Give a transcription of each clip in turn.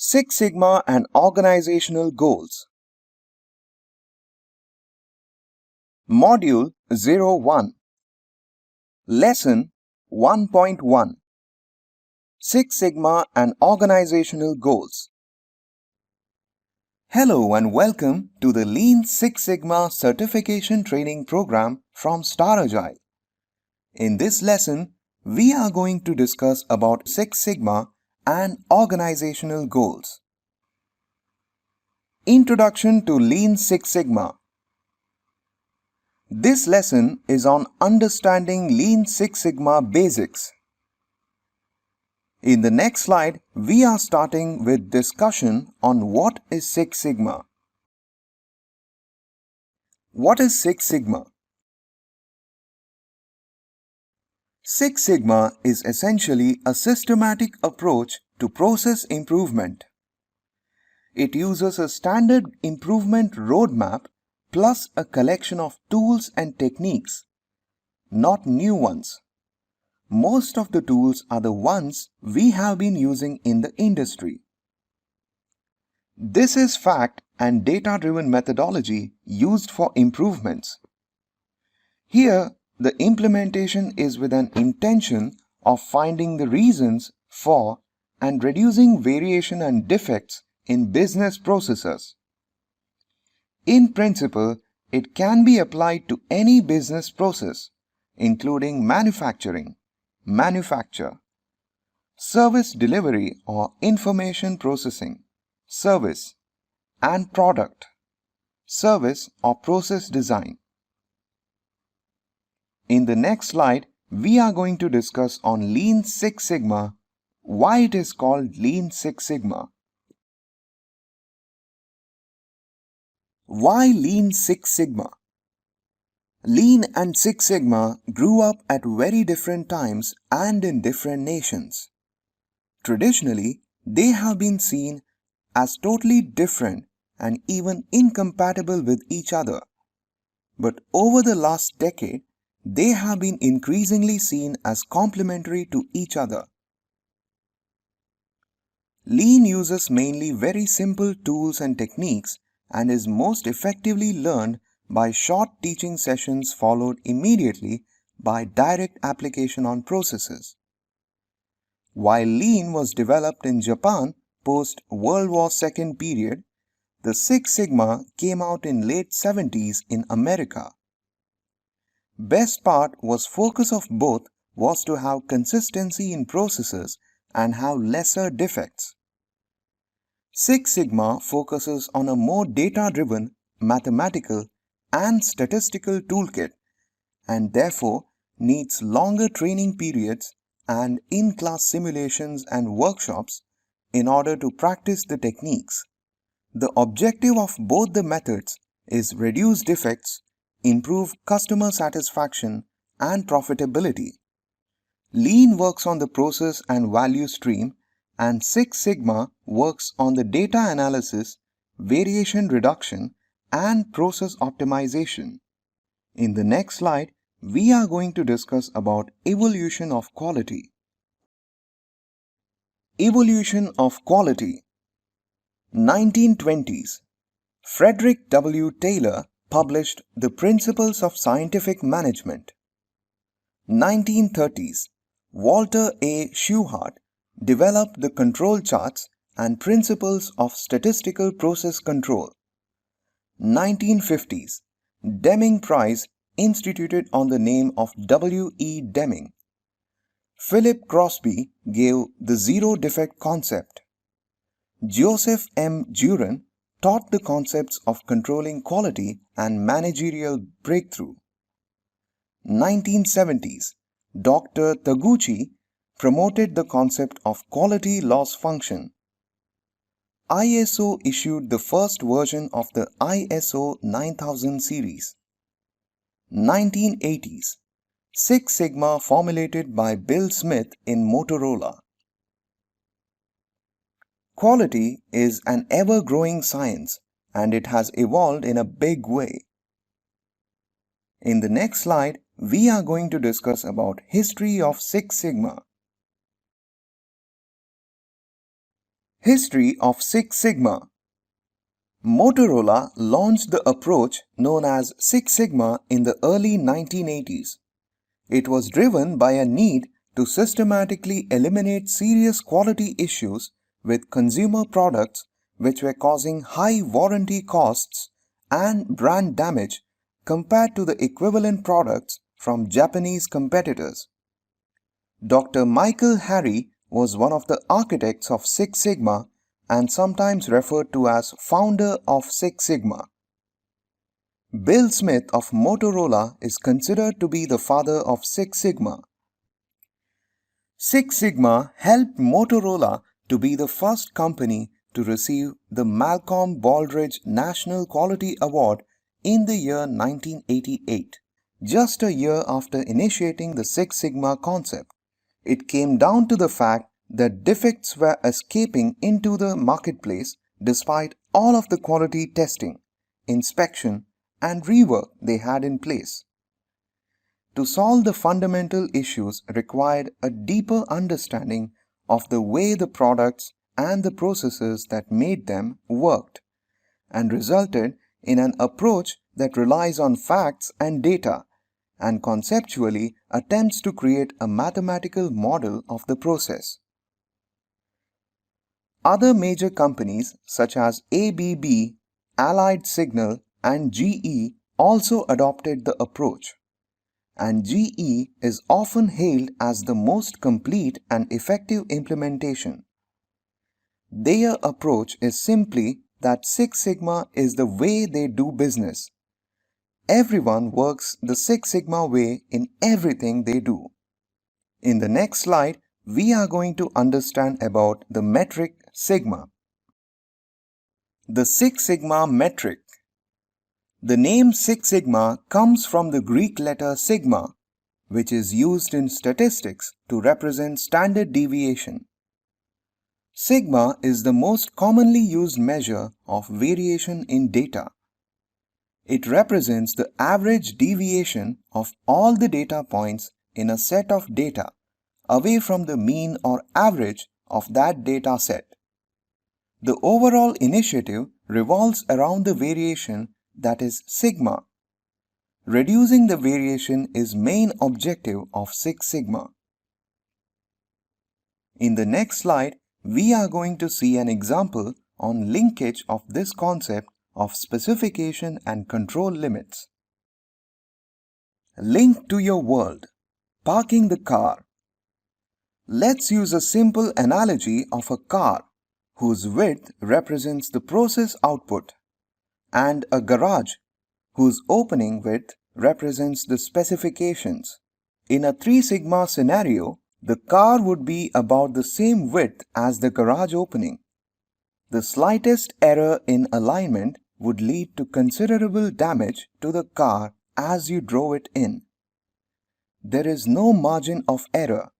Six Sigma and Organizational Goals. Module 01. Lesson 1.1. Six Sigma and Organizational Goals. Hello and welcome to the Lean Six Sigma Certification Training Program from StarAgile. In this lesson, we are going to discuss about Six Sigma and organizational goals. Introduction to Lean Six Sigma. This lesson is on understanding Lean Six Sigma basics. In the next slide, we are starting with discussion on what is Six Sigma. What is Six Sigma? Six Sigma is essentially a systematic approach to process improvement. It uses a standard improvement roadmap plus a collection of tools and techniques, not new ones. Most of the tools are the ones we have been using in the industry. This is fact and data-driven methodology used for improvements. Here, the implementation is with an intention of finding the reasons for and reducing variation and defects in business processes. In principle, it can be applied to any business process, including manufacturing, manufacture, service delivery or information processing, service, and product, service or process design. In the next slide, we are going to discuss on Lean Six Sigma, why it is called Lean Six Sigma. Why Lean Six Sigma? Lean and Six Sigma grew up at very different times and in different nations. Traditionally, they have been seen as totally different and even incompatible with each other. But over the last decade, they have been increasingly seen as complementary to each other. Lean uses mainly very simple tools and techniques and is most effectively learned by short teaching sessions followed immediately by direct application on processes. While Lean was developed in Japan post-World War II period, the Six Sigma came out in late 70s in America. Best part was focus of both was to have consistency in processes and have lesser defects. Six Sigma focuses on a more data-driven, mathematical, and statistical toolkit and therefore needs longer training periods and in-class simulations and workshops in order to practice the techniques. The objective of both the methods is reduce defects, improve customer satisfaction and profitability. Lean works on the process and value stream and Six Sigma works on the data analysis, variation reduction and process optimization. In the next slide, we are going to discuss about evolution of quality. Evolution of quality. 1920s. Frederick W. Taylor published The Principles of Scientific Management. 1930s. Walter A. Shewhart developed the control charts and principles of statistical process control. 1950s. Deming Prize instituted on the name of W. E. Deming. Philip Crosby gave the zero defect concept. Joseph M. Juran taught the concepts of controlling quality and managerial breakthrough. 1970s. Dr. Taguchi promoted the concept of quality loss function. ISO issued the first version of the ISO 9000 series. 1980s. Six Sigma formulated by Bill Smith in Motorola. Quality is an ever-growing science and it has evolved in a big way. In the next slide, we are going to discuss about history of Six Sigma. History of Six Sigma. Motorola launched the approach known as Six Sigma in the early 1980s. It was driven by a need to systematically eliminate serious quality issues with consumer products which were causing high warranty costs and brand damage compared to the equivalent products from Japanese competitors. Dr. Michael Harry was one of the architects of Six Sigma and sometimes referred to as founder of Six Sigma. Bill Smith of Motorola is considered to be the father of Six Sigma. Six Sigma helped Motorola to be the first company to receive the Malcolm Baldrige National Quality Award in the year 1988, just a year after initiating the Six Sigma concept. It came down to the fact that defects were escaping into the marketplace despite all of the quality testing, inspection, and rework they had in place. To solve the fundamental issues required a deeper understanding of the way the products and the processes that made them worked, and resulted in an approach that relies on facts and data and conceptually attempts to create a mathematical model of the process. Other major companies such as ABB, Allied Signal, and GE also adopted the approach, and GE is often hailed as the most complete and effective implementation. Their approach is simply that Six Sigma is the way they do business. Everyone works the Six Sigma way in everything they do. In the next slide, we are going to understand about the metric sigma. The Six Sigma metric. The name Six Sigma comes from the Greek letter sigma, which is used in statistics to represent standard deviation. Sigma is the most commonly used measure of variation in data. It represents the average deviation of all the data points in a set of data away from the mean or average of that data set. The overall initiative revolves around the variation that is sigma. Reducing the variation is main objective of Six Sigma. In the next slide, we are going to see an example on linkage of this concept of specification and control limits. Link to your world. Parking the car. Let's use a simple analogy of a car whose width represents the process output and a garage whose opening width represents the specifications. In a 3 sigma scenario, the car would be about the same width as the garage opening. The slightest error in alignment would lead to considerable damage to the car as you drove it in. There is no margin of error.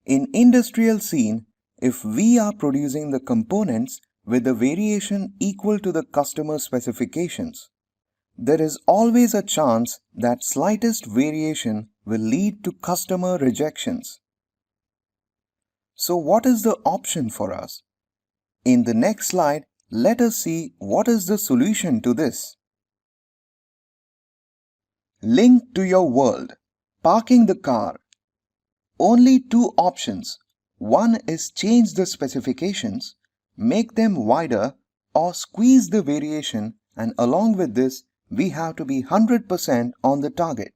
In industrial scene, if we are producing the components with the variation equal to the customer specifications, there is always a chance that slightest variation will lead to customer rejections. So what is the option for us? In the next slide, let us see what is the solution to this. Link to your world. Parking the car. Only two options. One is change the specifications, make them wider, or squeeze the variation, and along with this, we have to be 100% on the target.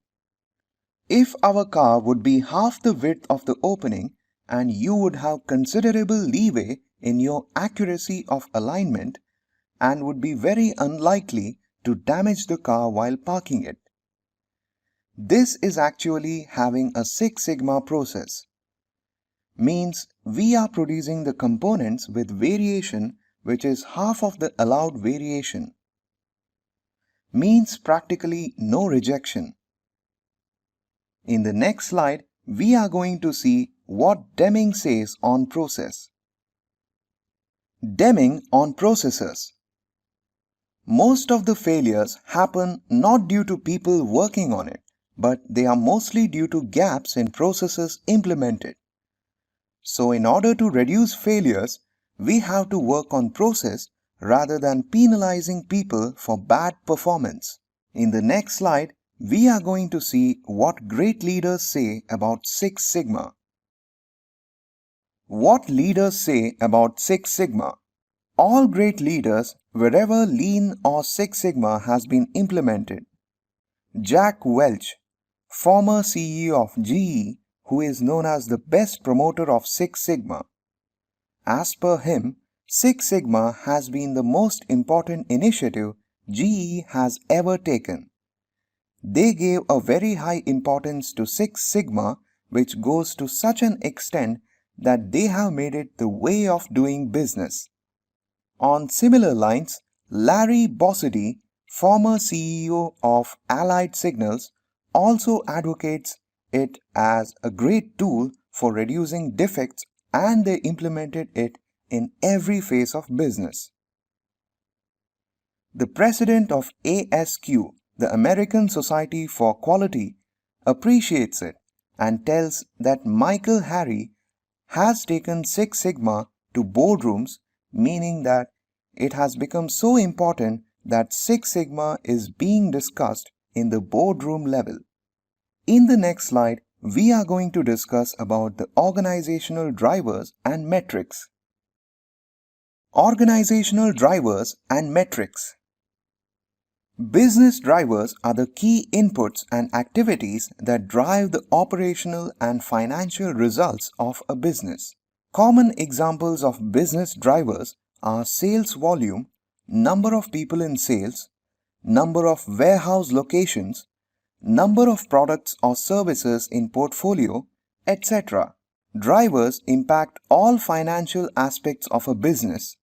If our car would be half the width of the opening, and you would have considerable leeway in your accuracy of alignment and would be very unlikely to damage the car while parking it. This is actually having a Six Sigma process. Means we are producing the components with variation which is half of the allowed variation. Means practically no rejection. In the next slide, we are going to see what Deming says on process. Deming on processes. Most of the failures happen not due to people working on it, but they are mostly due to gaps in processes implemented. So in order to reduce failures, We have to work on process rather than penalizing people for bad performance. In the next slide, we are going to see what great leaders say about Six Sigma. What leaders say about Six Sigma? All great leaders, wherever Lean or Six Sigma has been implemented. Jack Welch, former CEO of GE, who is known as the best promoter of Six Sigma. As per him, Six Sigma has been the most important initiative GE has ever taken. They gave a very high importance to Six Sigma, which goes to such an extent that they have made it the way of doing business. On similar lines, Larry Bossidy, former CEO of Allied Signals, also advocates it as a great tool for reducing defects, and they implemented it in every phase of business. The president of ASQ, the American Society for Quality, appreciates it and tells that Michael Harry has taken Six Sigma to boardrooms, meaning that it has become so important that Six Sigma is being discussed in the boardroom level. In the next slide, we are going to discuss about the organizational drivers and metrics. Organizational drivers and metrics. Business drivers are the key inputs and activities that drive the operational and financial results of a business. Common examples of business drivers are sales volume, number of people in sales, number of warehouse locations, number of products or services in portfolio, etc. Drivers impact all financial aspects of a business: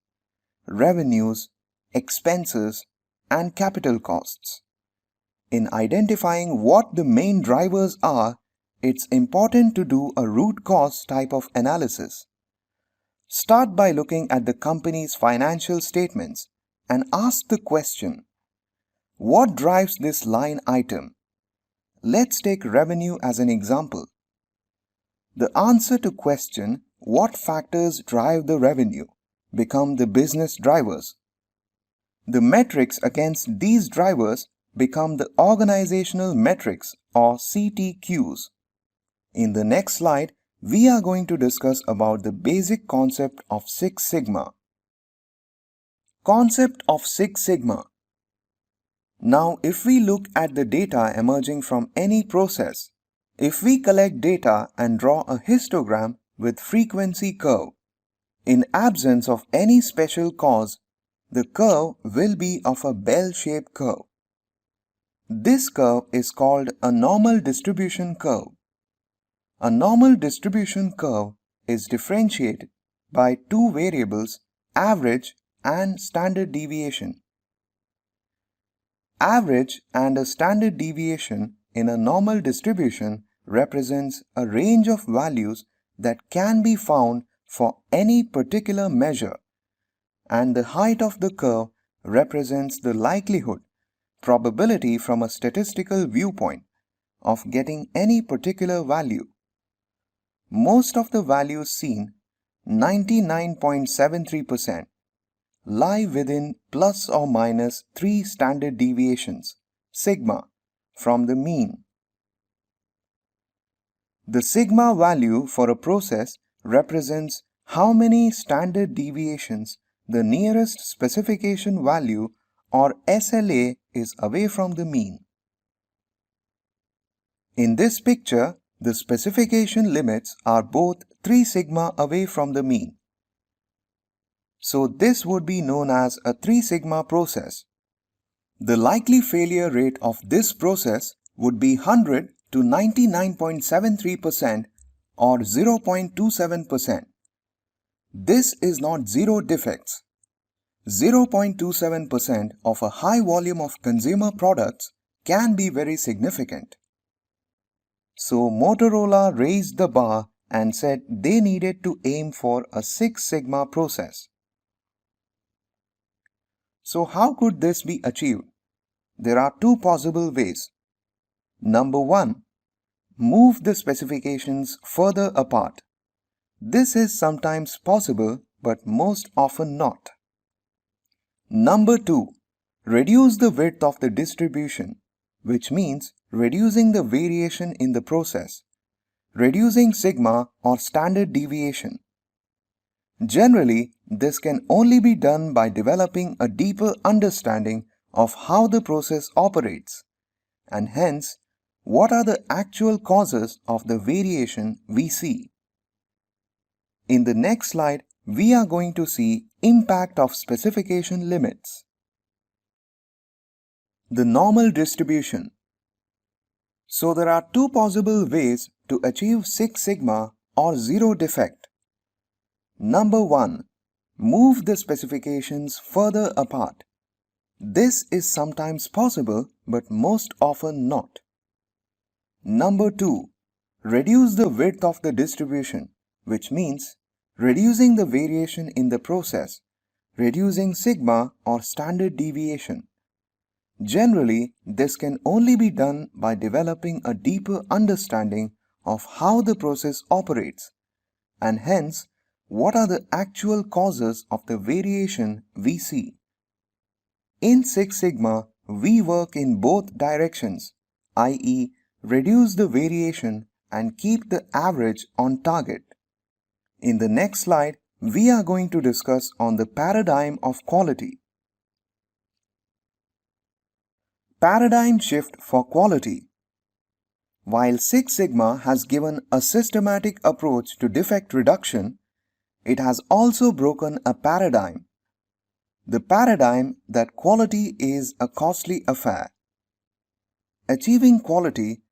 revenues, expenses, and capital costs. In identifying what the main drivers are, it's important to do a root cause type of analysis. Start by looking at the company's financial statements and ask the question, what drives this line item? Let's take revenue as an example. The answer to question, what factors drive the revenue, become the business drivers. The metrics against these drivers become the organizational metrics or CTQs. In the next slide, we are going to discuss about the basic concept of Six Sigma. Concept of Six Sigma. Now, if we look at the data emerging from any process, if we collect data and draw a histogram with frequency curve, in absence of any special cause, the curve will be of a bell-shaped curve. This curve is called a normal distribution curve. A normal distribution curve is differentiated by two variables, average and standard deviation. Average and a standard deviation in a normal distribution represents a range of values that can be found for any particular measure, and the height of the curve represents the likelihood, probability from a statistical viewpoint, of getting any particular value. Most of the values seen, 99.73%, lie within plus or minus 3 standard deviations, sigma, from the mean. The sigma value for a process represents how many standard deviations the nearest specification value or SLA is away from the mean. In this picture, the specification limits are both 3 sigma away from the mean. So this would be known as a 3 sigma process. The likely failure rate of this process would be 100 to 99.73% or 0.27%. This is not zero defects. 0.27% of a high volume of consumer products can be very significant. So Motorola raised the bar and said they needed to aim for a 6 sigma process. So how could this be achieved? There are two possible ways. Number 1. Move the specifications further apart. This is sometimes possible but most often not. Number 2. Reduce the width of the distribution, which means reducing the variation in the process, reducing sigma or standard deviation. Generally, this can only be done by developing a deeper understanding of how the process operates, and hence, what are the actual causes of the variation we see. In the next slide, we are going to see impact of specification limits. The normal distribution. So there are two possible ways to achieve Six Sigma or zero defect. Number 1. Move the specifications further apart. This is sometimes possible but most often not. Number 2. Reduce the width of the distribution, which means reducing the variation in the process, reducing sigma or standard deviation. Generally, this can only be done by developing a deeper understanding of how the process operates, and hence, what are the actual causes of the variation we see. In Six Sigma, we work in both directions, i.e., reduce the variation and keep the average on target. In the next slide, we are going to discuss on the paradigm of quality. Paradigm shift for quality. While Six Sigma has given a systematic approach to defect reduction, it has also broken a paradigm. The paradigm that quality is a costly affair. Achieving quality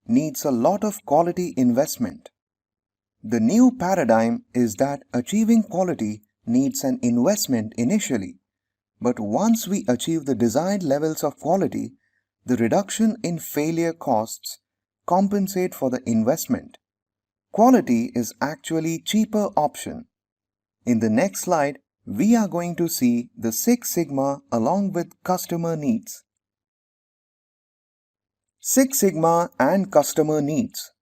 needs a lot of quality investment. The new paradigm is that achieving quality needs an investment initially, but once we achieve the desired levels of quality, the reduction in failure costs compensate for the investment. Quality is actually cheaper option. In the next slide, we are going to see the Six Sigma along with customer needs. Six Sigma and customer needs.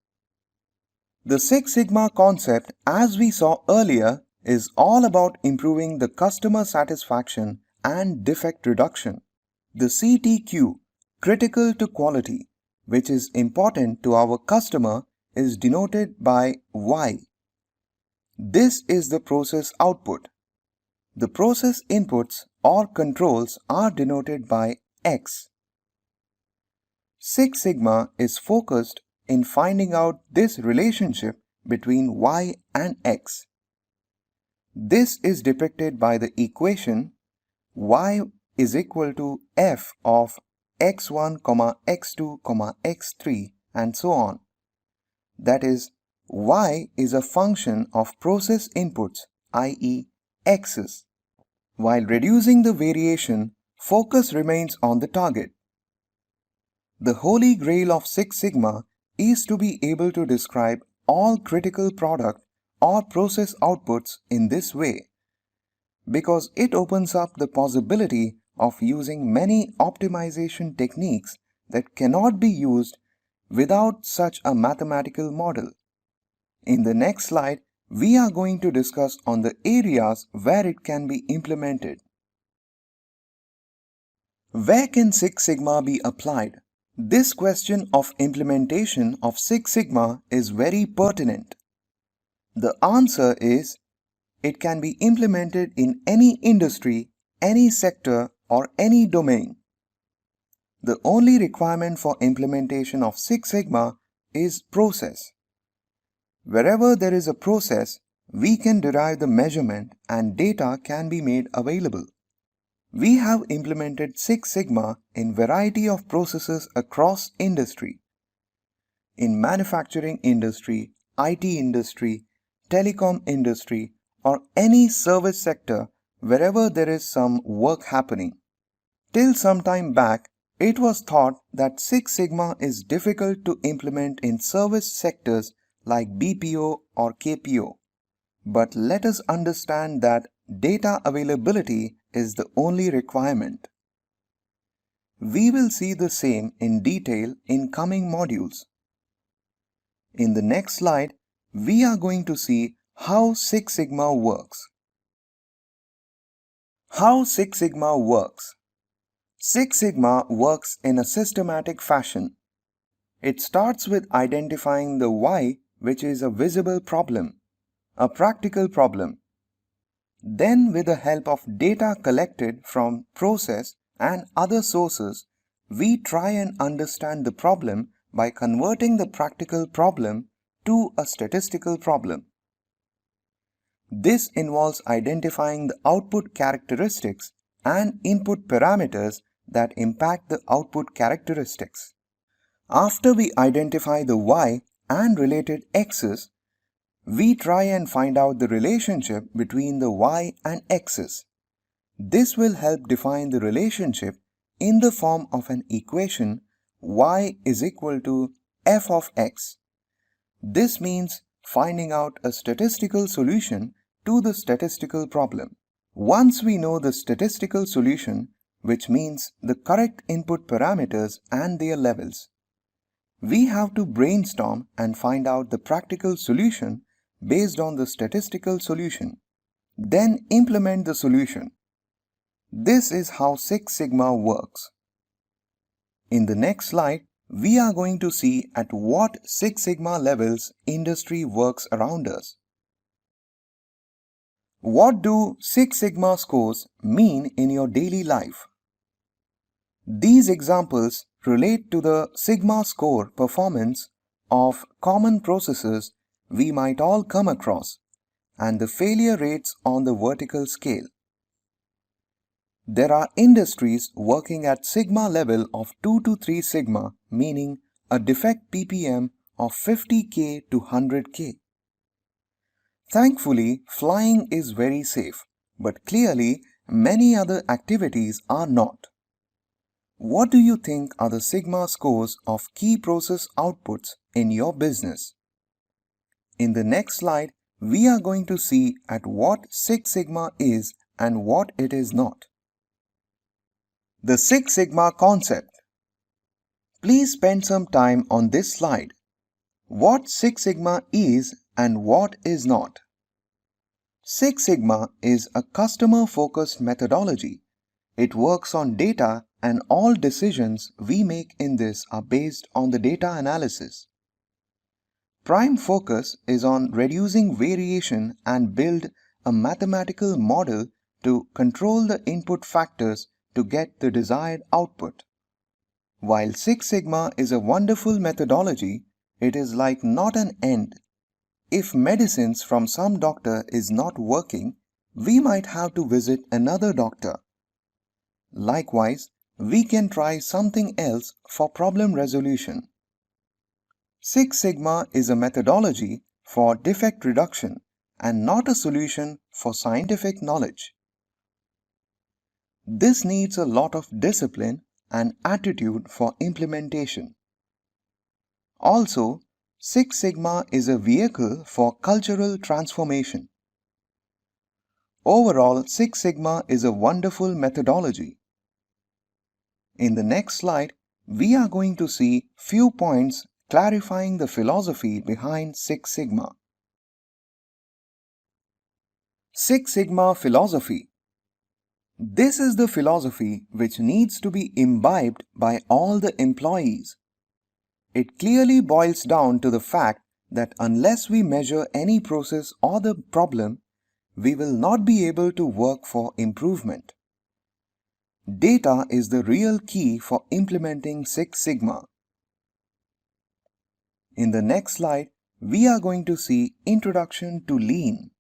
The Six Sigma concept, as we saw earlier, is all about improving the customer satisfaction and defect reduction. The CTQ, critical to quality, which is important to our customer, is denoted by Y. This is the process output. The process inputs or controls are denoted by X. Six Sigma is focused in finding out this relationship between Y and X. This is depicted by the equation Y is equal to F of x1, x2, x3 and so on. That is, Y is a function of process inputs, i.e. X's. While reducing the variation, focus remains on the target. The holy grail of Six Sigma is to be able to describe all critical product or process outputs in this way, because it opens up the possibility of using many optimization techniques that cannot be used without such a mathematical model. In the next slide, we are going to discuss on the areas where it can be implemented. Where can Six Sigma be applied? This question of implementation of Six Sigma is very pertinent. The answer is, it can be implemented in any industry, any sector, or any domain. The only requirement for implementation of Six Sigma is process. Wherever there is a process, we can derive the measurement and data can be made available. We have implemented Six Sigma in variety of processes across industry. In manufacturing industry, IT industry, telecom industry, or any service sector wherever there is some work happening. Till some time back, it was thought that Six Sigma is difficult to implement in service sectors like BPO or KPO. But let us understand that data availability is the only requirement. We will see the same in detail in coming modules. In the next slide, we are going to see how Six Sigma works. How Six Sigma works. Six Sigma works in a systematic fashion. It starts with identifying the why, which is a visible problem, a practical problem. Then, with the help of data collected from process and other sources, we try and understand the problem by converting the practical problem to a statistical problem. This involves identifying the output characteristics and input parameters that impact the output characteristics. After we identify the y and related x's, we try and find out the relationship between the y and x's. This will help define the relationship in the form of an equation y is equal to f of x. This means finding out a statistical solution to the statistical problem. Once we know the statistical solution, which means the correct input parameters and their levels, we have to brainstorm and find out the practical solution based on the statistical solution. Then implement the solution. This is how Six Sigma works. In the next slide, we are going to see at what Six Sigma levels industry works around us. What do Six Sigma scores mean in your daily life? These examples relate to the Sigma score performance of common processes we might all come across and the failure rates on the vertical scale. There are industries working at Sigma level of 2 to 3 Sigma, meaning a defect ppm of 50K to 100K. Thankfully, flying is very safe, but clearly many other activities are not. What do you think are the Sigma scores of key process outputs in your business? In the next slide, we are going to see at what Six Sigma is and what it is not. The Six Sigma concept. Please spend some time on this slide. What Six Sigma is and what is not. Six Sigma is a customer-focused methodology. It works on data and all decisions we make in this are based on the data analysis. Prime focus is on reducing variation and build a mathematical model to control the input factors to get the desired output. While Six Sigma is a wonderful methodology, it is like not an end. If medicines from some doctor is not working, we might have to visit another doctor. Likewise, we can try something else for problem resolution. Six Sigma is a methodology for defect reduction and not a solution for scientific knowledge. This needs a lot of discipline and attitude for implementation. Also, Six Sigma is a vehicle for cultural transformation. Overall, Six Sigma is a wonderful methodology. In the next slide, we are going to see few points clarifying the philosophy behind Six Sigma. Six Sigma philosophy. This is the philosophy which needs to be imbibed by all the employees. It clearly boils down to the fact that unless we measure any process or the problem, we will not be able to work for improvement. Data is the real key for implementing Six Sigma. In the next slide, we are going to see Introduction to Lean.